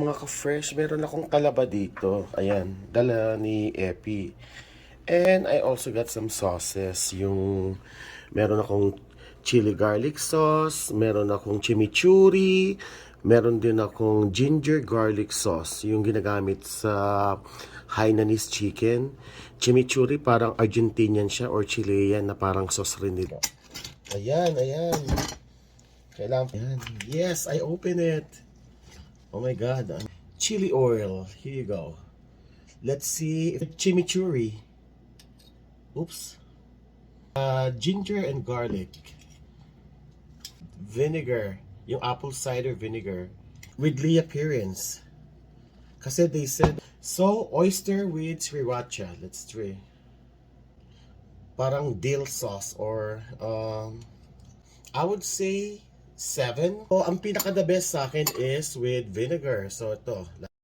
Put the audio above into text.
Mga ka-fresh, meron akong talaba dito. Ayan, dala ni Epi. And I also got some sauces. Meron akong chili garlic sauce, meron akong chimichurri, meron din akong ginger garlic sauce, yung ginagamit sa Hainanese chicken. Chimichurri parang Argentinian siya or Chilean na parang sauce rin nila. Ayan, ayan. Kailangan. Ayan. Yes, I open it. Oh my God. Chili oil. Here you go. Let's see if chimichurri. Oops. Ginger and garlic. Vinegar. Yung apple cider vinegar. With Lee appearance. Kasi they said, so oyster with sriracha. Let's try. Parang dill sauce or I would say 7. So, ang pinaka the best sa akin is with vinegar. So, ito.